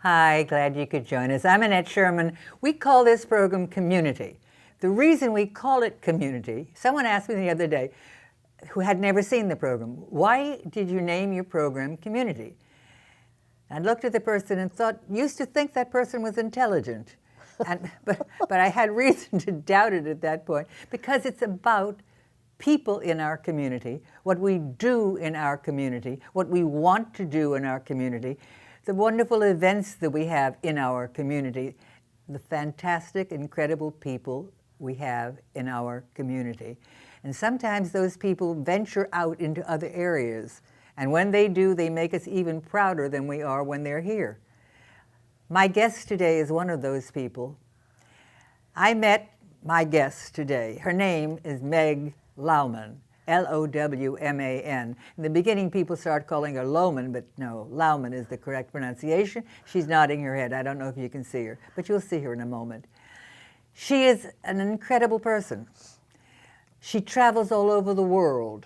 Hi, glad you could join us. I'm Annette Sherman. We call this program Community. The reason we call it Community, someone asked me the other day, who had never seen the program, why did you name your program Community? I looked at the person and used to think that person was intelligent. But I had reason to doubt it at that point, because it's about people in our community, what we do in our community, what we want to do in our community, the wonderful events that we have in our community, the fantastic, incredible people we have in our community. And sometimes those people venture out into other areas. And when they do, they make us even prouder than we are when they're here. My guest today is one of those people. I met my guest today. Her name is Meg Lowman, L-O-W-M-A-N. In the beginning, people start calling her Lowman, but no, Lowman is the correct pronunciation. She's nodding her head. I don't know if you can see her, but you'll see her in a moment. She is an incredible person. She travels all over the world,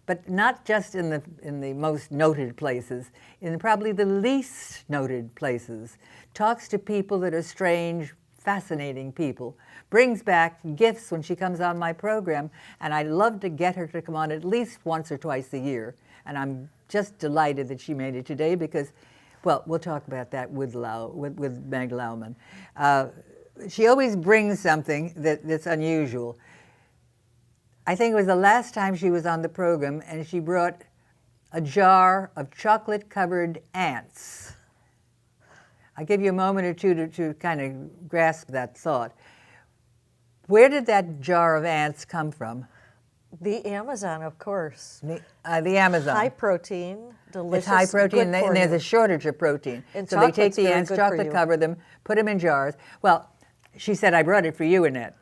but not just in the most noted places, in probably the least noted places. Talks to people that are strange, fascinating people, brings back gifts when she comes on my program, and I love to get her to come on at least once or twice a year. And I'm just delighted that she made it today because, well, we'll talk about that with Meg Lowman. She always brings something that's unusual. I think it was the last time she was on the program, and she brought a jar of chocolate-covered ants. I'll give you a moment or two to kind of grasp that thought. Where did that jar of ants come from? The Amazon, of course. The Amazon. High protein, delicious. It's high protein, and there's a shortage of protein. And so they take the ants, chocolate cover them, put them in jars. Well, she said, I brought it for you, Annette.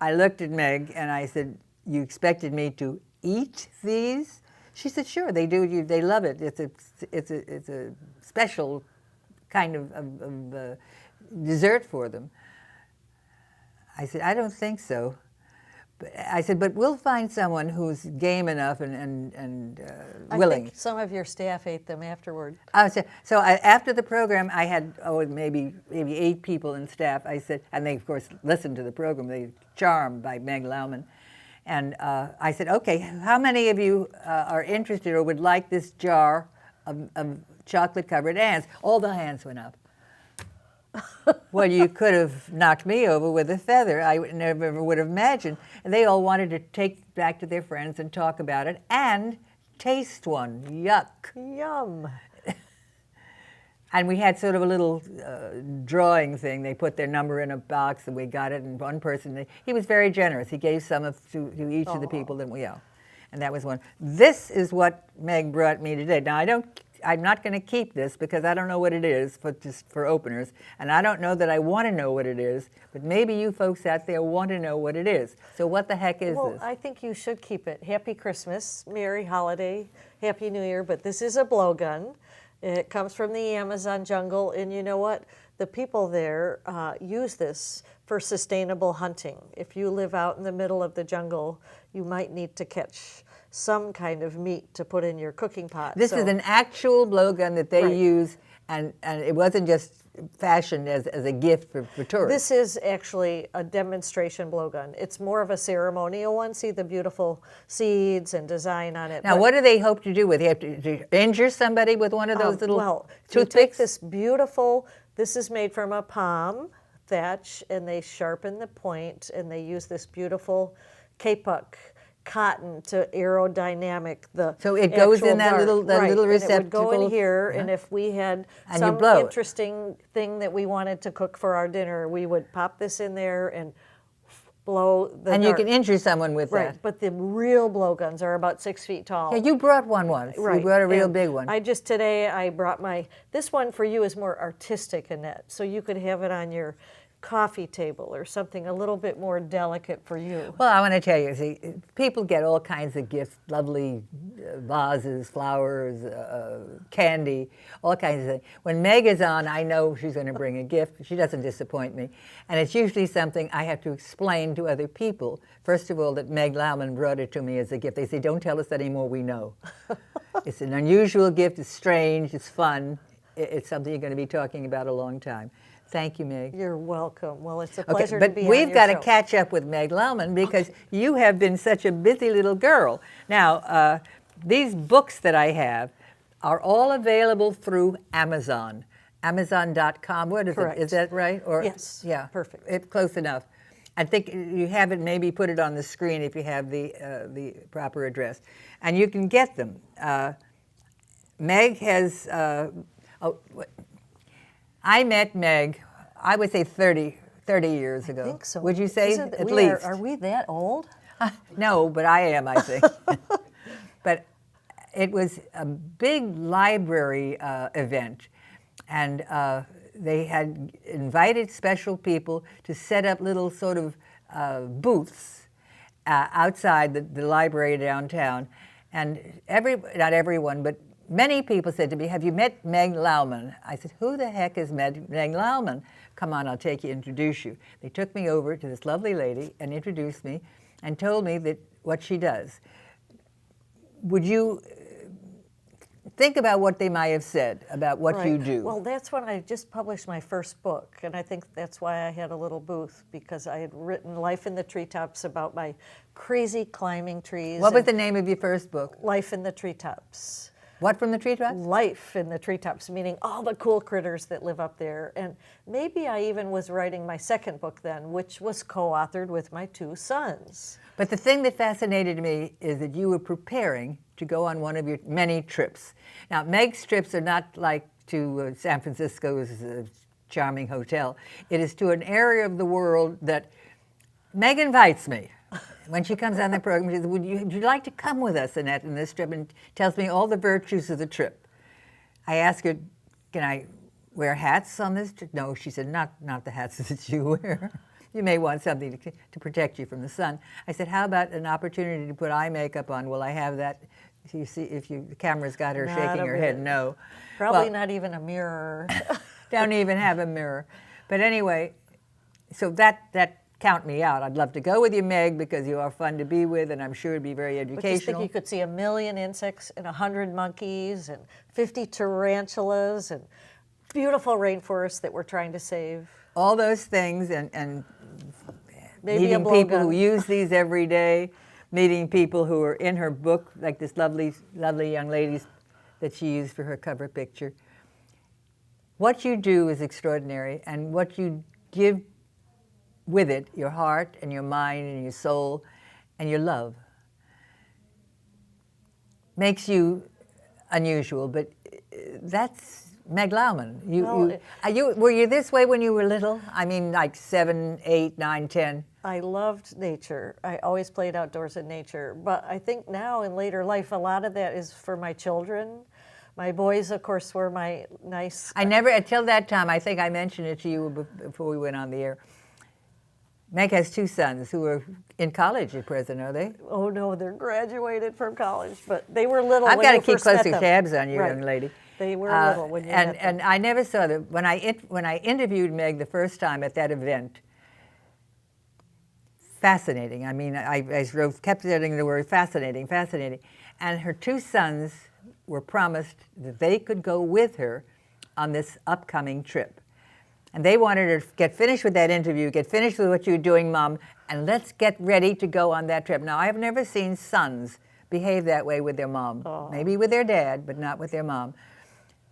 I looked at Meg and I said, you expected me to eat these? She said, sure, they do. They love it. It's a special kind of dessert for them. I said, I don't think so. But I said, but we'll find someone who's game enough and willing. I think some of your staff ate them afterward. So after the program, I had maybe 8 people in staff. I said, and they of course listened to the program. They charmed by Meg Lowman, and I said, okay, how many of you are interested or would like this jar of chocolate-covered ants? All the hands went up. Well, you could have knocked me over with a feather. I never would have imagined. And they all wanted to take back to their friends and talk about it and taste one. Yuck. Yum. And we had sort of a little drawing thing. They put their number in a box and we got it. And one person, he was very generous. He gave some to each of the people that we owe. And that was one. This is what Meg brought me today. Now, I'm not going to keep this because I don't know what it is just for openers, and I don't know that I want to know what it is, but maybe you folks out there want to know what it is. So what the heck is this? Well, I think you should keep it. Happy Christmas, Merry Holiday, Happy New Year, but this is a blowgun. It comes from the Amazon jungle, and you know what? The people there use this for sustainable hunting. If you live out in the middle of the jungle, you might need to catch some kind of meat to put in your cooking pot. This is an actual blowgun that they use, and it wasn't just fashioned as a gift for tourists. This is actually a demonstration blowgun. It's more of a ceremonial one. See the beautiful seeds and design on it. Now, what do they hope to do with it? You have to injure somebody with one of those little toothpicks? To take this beautiful, this is made from a palm thatch, and they sharpen the point, and they use this beautiful kapuk cotton to aerodynamic the so it goes in that little receptacle. And it would go in here, and if we had some interesting thing that we wanted to cook for our dinner, we would pop this in there and blow the And you can injure someone with that. Right, but the real blowguns are about 6 feet tall. Yeah, you brought one once. Right. You brought a real big one. Today I brought this one for you is more artistic, Annette, so you could have it on your coffee table or something a little bit more delicate for you. Well, I want to tell you, see, people get all kinds of gifts, lovely vases, flowers, candy, all kinds of things. When Meg is on, I know she's going to bring a gift. She doesn't disappoint me. And it's usually something I have to explain to other people. First of all, that Meg Lowman brought it to me as a gift. They say, don't tell us anymore, we know. It's an unusual gift, it's strange, it's fun. it's something you're going to be talking about a long time. Thank you, Meg. You're welcome. Well, it's a pleasure but to be on we've your got show. to catch up with Meg Lowman because you have been such a busy little girl. Now, these books that I have are all available through Amazon. Amazon.com. What is Correct. it? Is that right? Or Yes. Yeah. Perfect. It's close enough. I think you have it. Maybe put it on the screen if you have the proper address, and you can get them. Meg has. I met Meg, I would say 30 years ago. I think so. Would you say Isn't at we least? Are we that old? No, but I am, I think. But it was a big library event, and they had invited special people to set up little sort of booths outside the library downtown. And not everyone, but many people said to me, "Have you met Meg Lowman?" I said, "Who the heck is Meg Lowman? Come on, I'll take you, introduce you." They took me over to this lovely lady and introduced me and told me that what she does. Would you think about what they might have said about what you Right. do? Well, that's when I just published my first book, and I think that's why I had a little booth, because I had written Life in the Treetops about my crazy climbing trees. What was and the name of your first book? Life in the Treetops. What from the treetops? Life in the treetops, meaning all the cool critters that live up there. And maybe I even was writing my second book then, which was co-authored with my two sons. But the thing that fascinated me is that you were preparing to go on one of your many trips. Now, Meg's trips are not like to San Francisco's charming hotel. It is to an area of the world that Meg invites me. When she comes on the program, she says, would you like to come with us, Annette, in this trip? And tells me all the virtues of the trip. I ask her, can I wear hats on this trip? No, she said, not the hats that you wear. You may want something to protect you from the sun. I said, how about an opportunity to put eye makeup on? Will I have that? You see, the camera's got her Not shaking a her head, bit. no. Probably Well, not even a mirror. don't even have a mirror. But anyway, so that count me out. I'd love to go with you, Meg, because you are fun to be with, and I'm sure it'd be very But just think educational. you could see 1 million insects and 100 monkeys and 50 tarantulas and beautiful rainforests that we're trying to save. All those things, and Maybe a meeting people who blowgun. use these every day, meeting people who are in her book, like this lovely young lady that she used for her cover picture. What you do is extraordinary, and what you give with it, your heart and your mind and your soul and your love, makes you unusual. But that's Meg Lowman. Were you this way when you were little? I mean, like 7, 8, 9, 10? I loved nature. I always played outdoors in nature. But I think now in later life, a lot of that is for my children. My boys, of course, were my nice... I never, until that time, I think I mentioned it to you before we went on the air. Meg has 2 sons who are in college at present, are they? Oh, no, they're graduated from college, but they were little I've when got you to keep first met closer them. tabs on you, Right. young lady. They were little when you met them. And I never saw them. When I interviewed Meg the first time at that event, fascinating. I mean, I kept saying the word fascinating. And her 2 sons were promised that they could go with her on this upcoming trip. And they wanted her to get finished with that interview, get finished with what you're doing, Mom, and let's get ready to go on that trip. Now, I've never seen sons behave that way with their mom. Oh. Maybe with their dad, but not with their mom.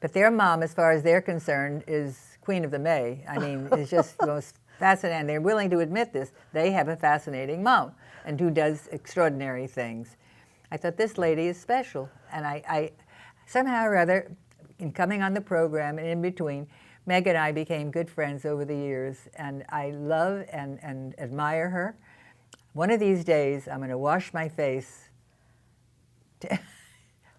But their mom, as far as they're concerned, is Queen of the May. I mean, it's just the most fascinating. They're willing to admit this. They have a fascinating mom and who does extraordinary things. I thought this lady is special. And I somehow or other, in coming on the program and in between, Meg and I became good friends over the years, and I love and admire her. One of these days, I'm going to wash my face.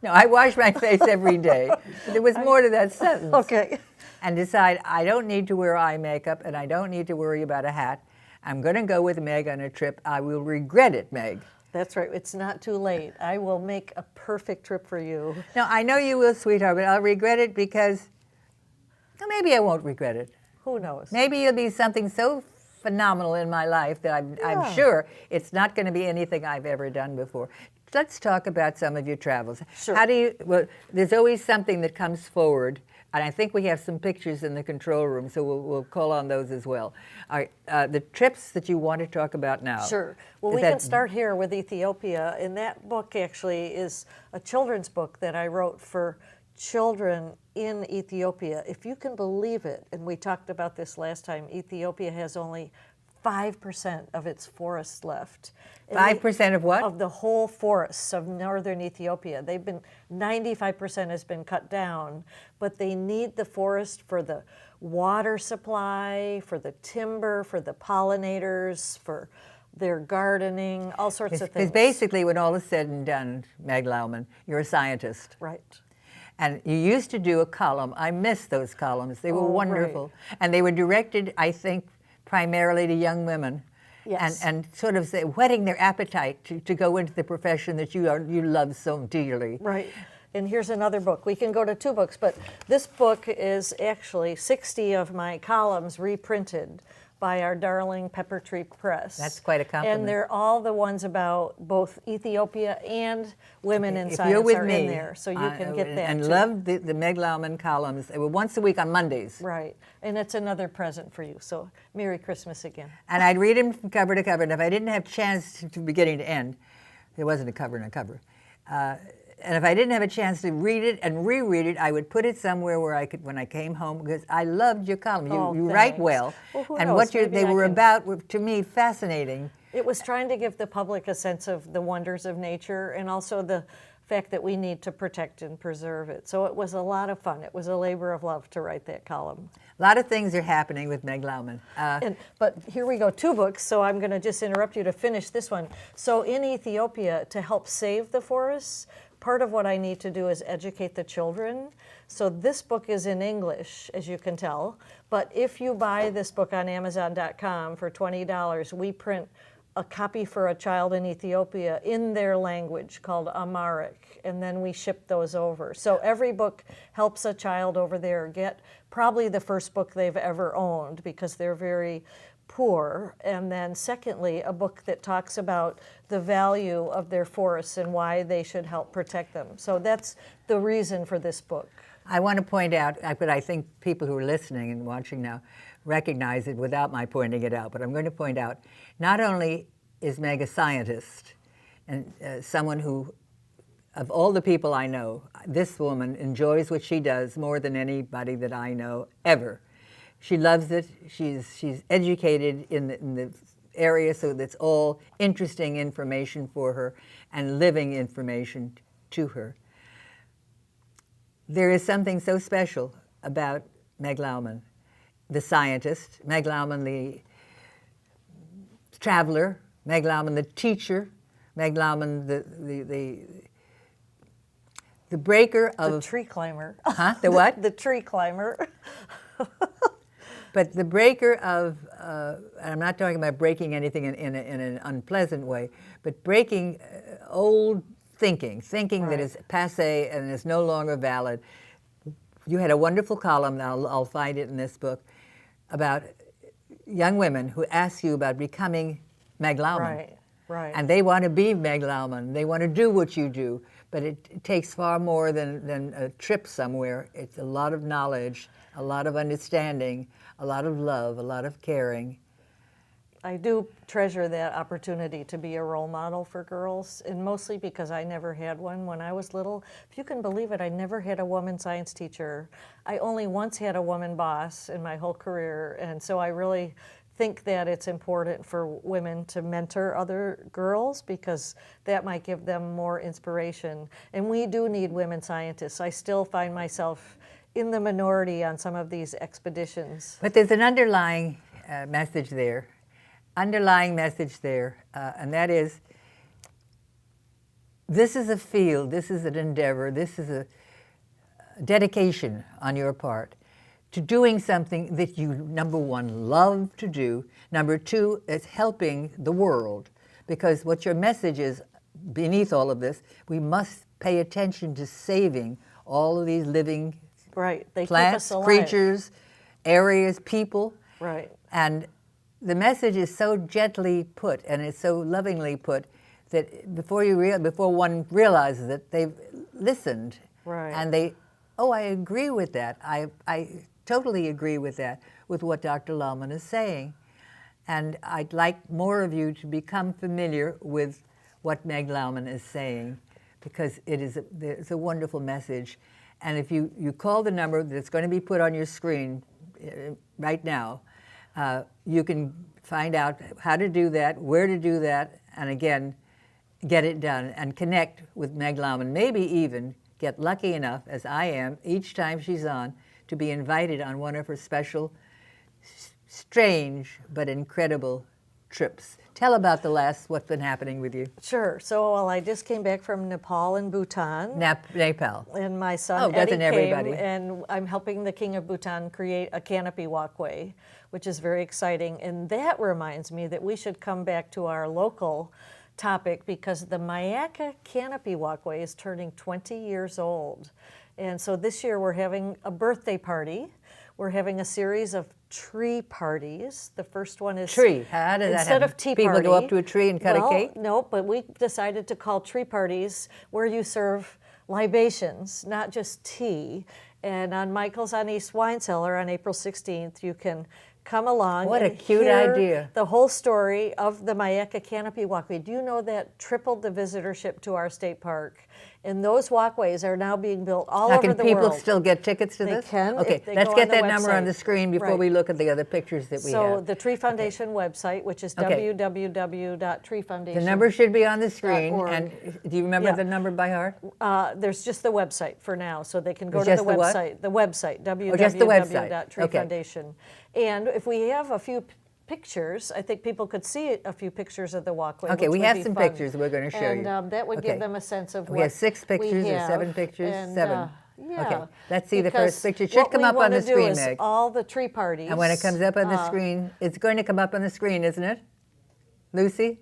No, I wash my face every day. There was more to that sentence. Okay. And decide I don't need to wear eye makeup, and I don't need to worry about a hat. I'm going to go with Meg on a trip. I will regret it, Meg. That's right. It's not too late. I will make a perfect trip for you. No, I know you will, sweetheart, but I'll regret it because, well, maybe I won't regret it. Who knows? Maybe it'll be something so phenomenal in my life that I'm sure it's not going to be anything I've ever done before. Let's talk about some of your travels. Sure. Well, there's always something that comes forward And I think we have some pictures in the control room, so we'll call on those as well. All right, the trips that you want to talk about now. Sure. Well, we can start here with Ethiopia. And that book actually is a children's book that I wrote for children in Ethiopia. If you can believe it, and we talked about this last time, Ethiopia has only 5% of its forests left. 5% of what? Of the whole forests of northern Ethiopia. 95% has been cut down, but they need the forest for the water supply, for the timber, for the pollinators, for their gardening, all sorts of things. Because basically, when all is said and done, Meg Lowman, you're a scientist. Right. And you used to do a column. I miss those columns. They were wonderful. Right. And they were directed, I think, primarily to young women. Yes. And sort of whetting their appetite to go into the profession that you love so dearly. Right. And here's another book. We can go to two books, but this book is actually 60 of my columns reprinted by our darling Pepper Tree Press. That's quite a compliment. And they're all the ones about both Ethiopia and women in If science you're with are me, in there, so you can get that and too. love the Meg Lowman columns. They were once a week on Mondays. Right, and it's another present for you, so Merry Christmas again. And I'd read them from cover to cover, and if I didn't have a chance to beginning to end, there wasn't a cover and a cover, and if I didn't have a chance to read it and reread it, I would put it somewhere where I could, when I came home, because I loved your column. You write thanks. well, Well, who and knows? what Maybe they I were can- about were, to me, fascinating. It was trying to give the public a sense of the wonders of nature and also the fact that we need to protect and preserve it. So it was a lot of fun. It was a labor of love to write that column. A lot of things are happening with Meg Lowman. But here we go, two books, so I'm going to just interrupt you to finish this one. So in Ethiopia, to help save the forests, part of what I need to do is educate the children. So this book is in English, as you can tell, but if you buy this book on Amazon.com for $20, we print a copy for a child in Ethiopia in their language called Amharic, and then we ship those over. So every book helps a child over there get probably the first book they've ever owned because they're very poor. And then secondly, a book that talks about the value of their forests and why they should help protect them. So that's the reason for this book. I want to point out, but I think people who are listening and watching now recognize it without my pointing it out, but I'm going to point out, not only is Meg a scientist and someone who, of all the people I know, this woman enjoys what she does more than anybody that I know ever. She loves it. She's educated in the area, so that's all interesting information for her and living information to her. There is something so special about Meg Lowman, the scientist, Meg Lowman, the traveler, Meg Lowman, the teacher, Meg Lowman, the breaker of... The tree climber. Huh? The what? The tree climber. But the breaker of, and I'm not talking about breaking anything in an unpleasant way, but breaking old thinking Right. that is passé and is no longer valid. You had a wonderful column, I'll find it in this book, about young women who ask you about becoming Meg Lowman. Right, right. And they want to be Meg Lowman. They want to do what you do, but it takes far more than a trip somewhere. It's a lot of knowledge, a lot of understanding, a lot of love, a lot of caring. I do treasure that opportunity to be a role model for girls, and mostly because I never had one when I was little. If you can believe it, I never had a woman science teacher. I only once had a woman boss in my whole career, and so I really think that it's important for women to mentor other girls because that might give them more inspiration. And we do need women scientists. I still find myself in the minority on some of these expeditions. But there's an underlying message there, and that is, this is a field, this is an endeavor, this is a dedication on your part to doing something that you, number one, love to do. Number two, is helping the world. Because what your message is, beneath all of this, we must pay attention to saving all of these living Right, they plants, keep us alive. creatures, areas, people. Right. And the message is so gently put and it's so lovingly put that before one realizes it, they've listened. Right. And they Oh, I agree with that. I totally agree with that, with what Dr. Lowman is saying. And I'd like more of you to become familiar with what Meg Lowman is saying, because it's a wonderful message. And if you call the number that's going to be put on your screen right now, you can find out how to do that, where to do that, and again, get it done and connect with Meg Lowman. Maybe even get lucky enough, as I am, each time she's on, to be invited on one of her special, strange but incredible trips. Tell about what's been happening with you. Sure. So, well, I just came back from Nepal and Bhutan. Nepal. And my son Eddie doesn't everybody? came, and I'm helping the King of Bhutan create a canopy walkway, which is very exciting. And that reminds me that we should come back to our local topic, because the Myakka canopy walkway is turning 20 years old. And so this year we're having a birthday party. We're having a series of tree parties. The first one is tree. How does that instead happen? of tea People party. go up to a tree and cut a cake? No, but we decided to call tree parties where you serve libations, not just tea. And on Michael's on East Wine Cellar on April 16th, you can come along. What a and cute hear idea. The whole story of the Myakka Canopy Walkway. Do you know that tripled the visitorship to our state park? And those walkways are now being built all over the world. Can people still get tickets to They this? can Okay, if they let's go get on the that number on website. the screen before Right. we look at the other pictures that we have. So the Tree Foundation website, which is Okay. www.treefoundation. The number should be on the screen. .org. And do you remember Yeah. the number by heart? There's just the website for now, so they can go There's to just the the what? website. The website, just the website. www.treefoundation. And if we have a few pictures, I think people could see a few pictures of the walkway. Okay, which we would have be some fun. pictures we're going to show you. And that would Okay. give them a sense of We what have 6 pictures we or 7 have. pictures? And, 7. Yeah. Okay, let's see the Because first picture. It should come up on the What we screen, want to do is Meg. all the tree parties. And when it comes up on the screen, it's going to come up on the screen, isn't it? Lucy?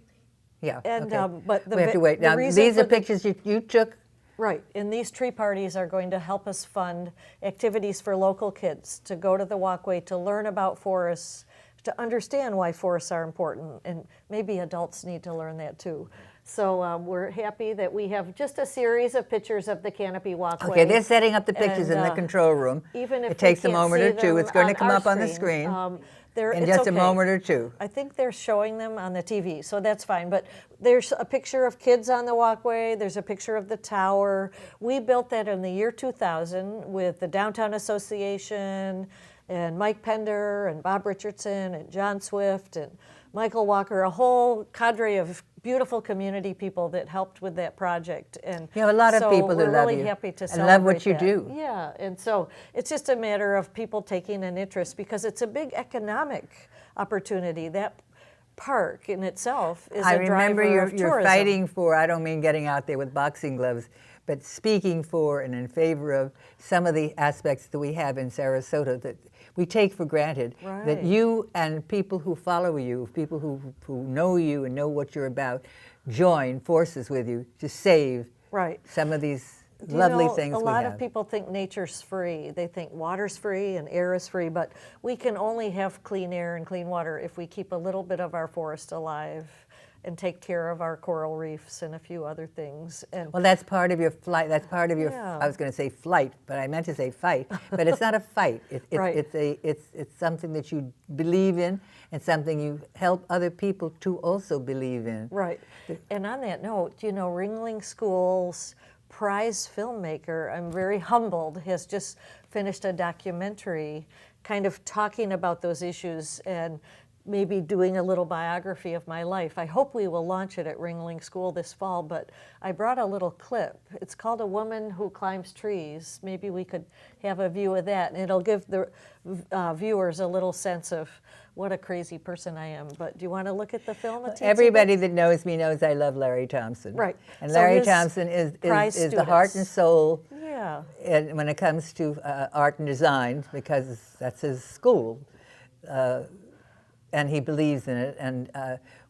Yeah. And, okay. but the we have to vi- wait. the Now, reason these for are the- pictures you took. Right, and these tree parties are going to help us fund activities for local kids to go to the walkway, to learn about forests, to understand why forests are important, and maybe adults need to learn that too. So we're happy that we have just a series of pictures of the canopy walkway. Okay, they're setting up the pictures in the And, control room. Even if it takes we a can't moment see or two. them It's going to on come our up on the screen in it's just a okay. moment or two. I think they're showing them on the TV, so that's fine. But there's a picture of kids on the walkway. There's a picture of the tower. We built that in the year 2000 with the Downtown Association and Mike Pender and Bob Richardson and John Swift and Michael Walker, a whole cadre of beautiful community people that helped with that project. And You have a lot of so people who we're love really you happy to and love what celebrate you that. do. Yeah, and so it's just a matter of people taking an interest, because it's a big economic opportunity. That park in itself is I a remember driver you're of tourism. fighting for, I don't mean getting out there with boxing gloves, but speaking for and in favor of some of the aspects that we have in Sarasota that we take for granted. Right. That you and people who follow you, people who know you and know what you're about, join forces with you to save Right. some of these Do you lovely know, things a we lot have. of people think nature's free. They think water's free and air is free, but we can only have clean air and clean water if we keep a little bit of our forest alive and take care of our coral reefs and a few other things. And Well, that's part of your flight. That's part of your. Yeah. I was going to say flight, but I meant to say fight. But it's not a fight. Right. It's something that you believe in, and something you help other people to also believe in. right. And on that note, you know, Ringling School's prize filmmaker, I'm very humbled, has just finished a documentary kind of talking about those issues and maybe doing a little biography of my life. I hope we will launch it at Ringling School this fall, but I brought a little clip. It's called A Woman Who Climbs Trees. Maybe we could have a view of that, and it'll give the viewers a little sense of what a crazy person I am. But do you want to look at the film? a teensy bit? Everybody that knows me knows I love Larry Thompson. Right. And So Larry his Thompson is prize the heart and students. soul Yeah. and when it comes to art and design, because that's his school. And he believes in it. And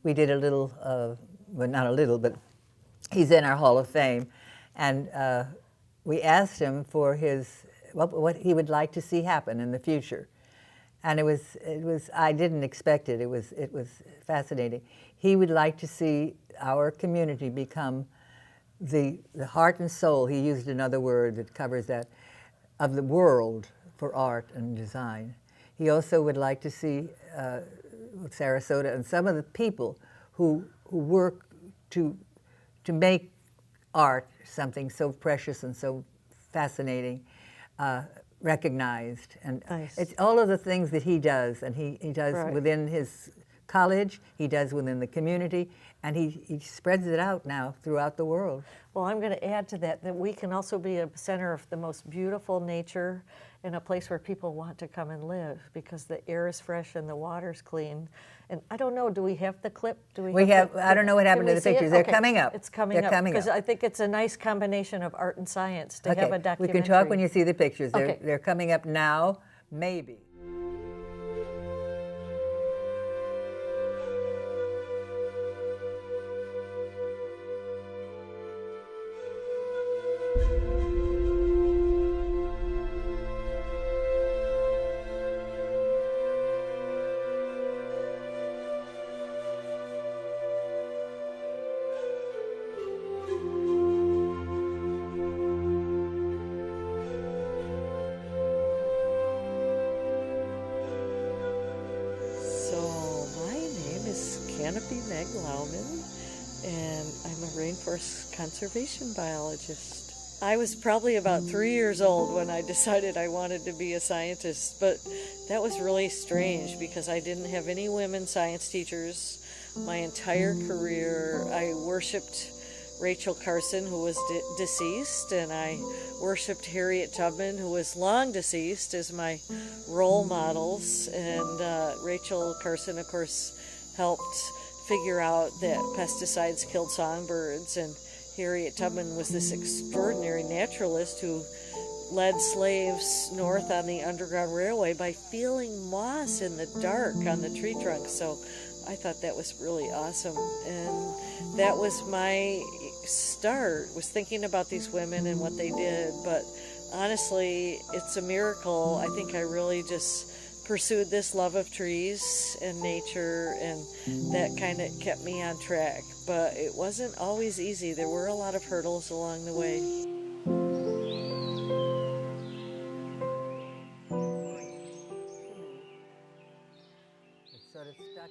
we did a little, well, not a little, but he's in our Hall of Fame. And we asked him for his, what he would like to see happen in the future. And it was I didn't expect it. It was fascinating. He would like to see our community become the heart and soul. He used another word that covers that, of the world for art and design. He also would like to see Sarasota and some of the people who work to make art something so precious and so fascinating recognized. And Nice. it's all of the things that he does, and he does Right. within his college, he does within the community, and he spreads it out now throughout the world. Well, I'm going to add to that we can also be a center of the most beautiful nature and a place where people want to come and live because the air is fresh and the water's clean. And I don't know, do we have the clip? Do We have, I don't know what happened to can we the see it? pictures. They're Okay, coming up. It's coming They're up. coming Because up. I think it's a nice combination of art and science to have a We documentary. can talk when you see the pictures. Okay. They're coming up now, maybe. Meg Lowman, and I'm a rainforest conservation biologist. I was probably about 3 years old when I decided I wanted to be a scientist, but that was really strange because I didn't have any women science teachers my entire career. I worshipped Rachel Carson, who was deceased, and I worshipped Harriet Tubman, who was long deceased, as my role models. And Rachel Carson, of course, helped figure out that pesticides killed songbirds, and Harriet Tubman was this extraordinary naturalist who led slaves north on the Underground Railway by feeling moss in the dark on the tree trunks. So I thought that was really awesome, and that was my start, was thinking about these women and what they did. But honestly, it's a miracle. I think I really just pursued this love of trees and nature, and that kind of kept me on track. But it wasn't always easy. There were a lot of hurdles along the way. It's sort of stuck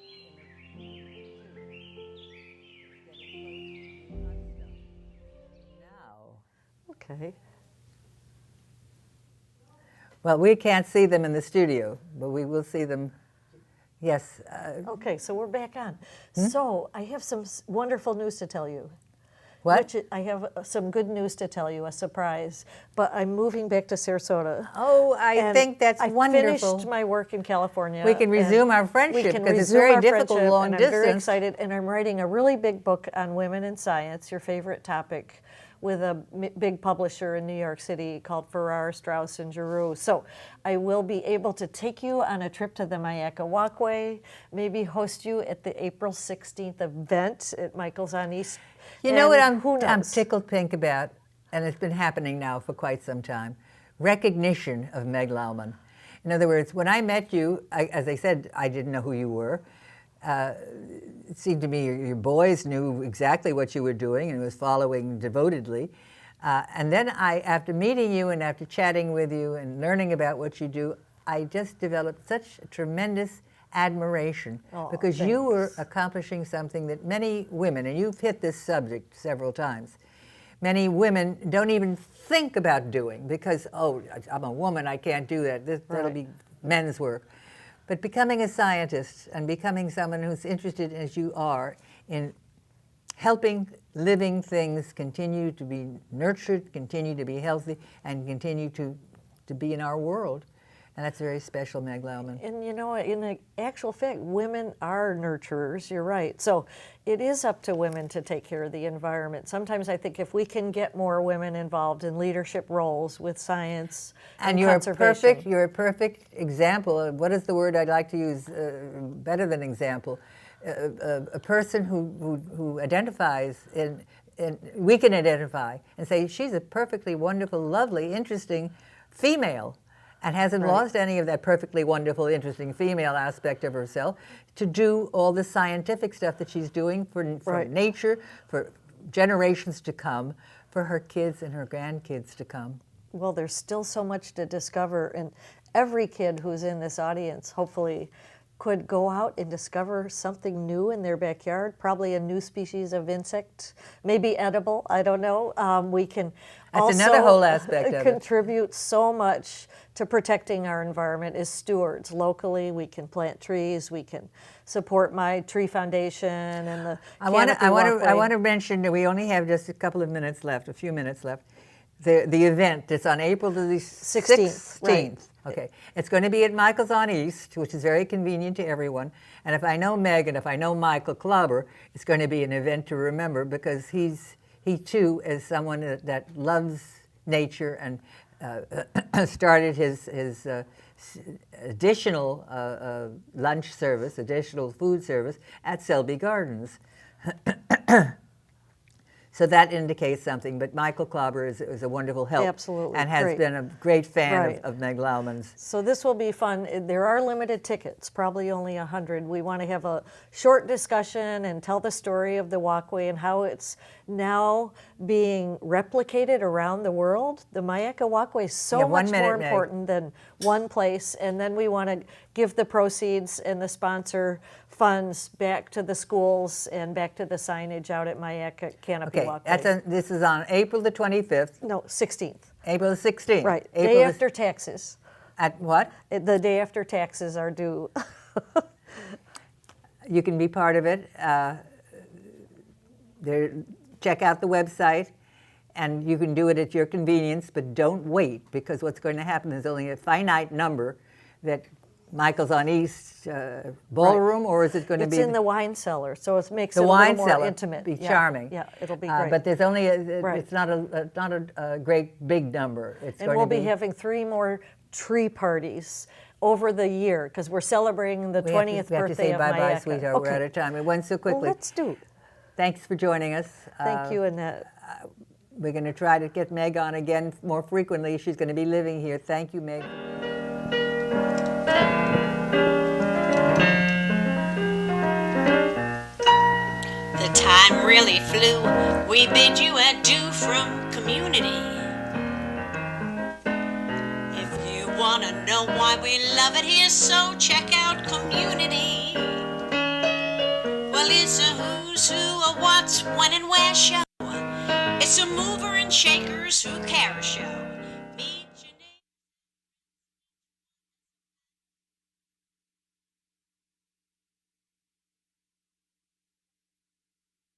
now. Okay. Well, we can't see them in the studio, but we will see them. Yes. Okay, so we're back on. So I have some wonderful news to tell you. What? I have some good news to tell you, a surprise. But I'm moving back to Sarasota. Oh, I think that's I wonderful. finished my work in California. We can resume our We friendship can because it's resume very our difficult friendship, long and distance. I'm very excited, and I'm writing a really big book on women in science, your favorite topic, with a big publisher in New York City called Farrar, Straus, and Giroux. So I will be able to take you on a trip to the Myakka Walkway, maybe host you at the April 16th event at Michael's on East. You know what And who I'm knows? tickled pink about, and it's been happening now for quite some time, recognition of Meg Lowman. In other words, when I met you, as I said, I didn't know who you were. It seemed to me your boys knew exactly what you were doing and was following devotedly. And then after meeting you and after chatting with you and learning about what you do, I just developed such a tremendous admiration because you were accomplishing something that many women, and you've hit this subject several times, many women don't even think about doing because, oh, I'm a woman, I can't do that. That'll be men's work. But becoming a scientist and becoming someone who's interested, as you are, in helping living things continue to be nurtured, continue to be healthy, and continue to be in our world. And that's very special, Meg Lowman. And you know, in the actual fact, women are nurturers, you're right. So it is up to women to take care of the environment. Sometimes I think if we can get more women involved in leadership roles with science and conservation. You're a perfect example of, what is the word I'd like to use better than example? A person who identifies in, we can identify and say, she's a perfectly wonderful, lovely, interesting female, and hasn't lost any of that perfectly wonderful, interesting female aspect of herself to do all the scientific stuff that she's doing for nature, for generations to come, for her kids and her grandkids to come. Well, there's still so much to discover, and every kid who's in this audience hopefully could go out and discover something new in their backyard, probably a new species of insect, maybe edible, I don't know. We can That's also another whole aspect of it. contribute so much to protecting our environment as stewards. Locally, we can plant trees, we can support my tree foundation and the canopy walkway. I want to mention that we only have just a couple of minutes left, a few minutes left. The event that's on April the 16th. Right. Okay. It's going to be at Michael's on East, which is very convenient to everyone. And if I know Meg and if I know Michael Klauber, it's going to be an event to remember because he too is someone that loves nature and started his additional lunch service, additional food service at Selby Gardens. So that indicates something, but Michael Klauber is a wonderful help. Absolutely, and has great. been a great fan Right. of Meg Lowman's. So this will be fun. There are limited tickets, probably only 100. We want to have a short discussion and tell the story of the walkway and how it's now being replicated around the world. The Myakka walkway is so Yeah, 1 much minute, more Meg. important than one place, and then we want to give the proceeds and the sponsor funds back to the schools and back to the signage out at Myakka Canopy Okay, Walkway. this is on April the 25th, No, 16th. April the 16th. Right, April day the- after taxes. At what? The day after taxes are due. You can be part of it. Check out the website, and you can do it at your convenience, but don't wait, because what's going to happen is only a finite number that Michael's on East ballroom, or is it going to It's be in the wine cellar, so it makes the it a wine little more cellar? intimate. Be Yeah, charming. Yeah, it'll be great. But there's only Right. it's not a great big number. It's And going we'll to be having 3 more tree parties over the year because we're celebrating the we have to- 20th we have to birthday say of bye-bye, Myakka. sweetheart. We're out of time. It went so Well, quickly. let's do it. Thanks for joining us. Thank you, Annette. We're going to try to get Meg on again more frequently. She's going to be living here. Thank you, Meg. The time really flew. We bid you adieu from community. If you want to know why we love it here, so check out Community. Well, it's a who's who, a what's, when, and where show. It's a mover and shakers who care show.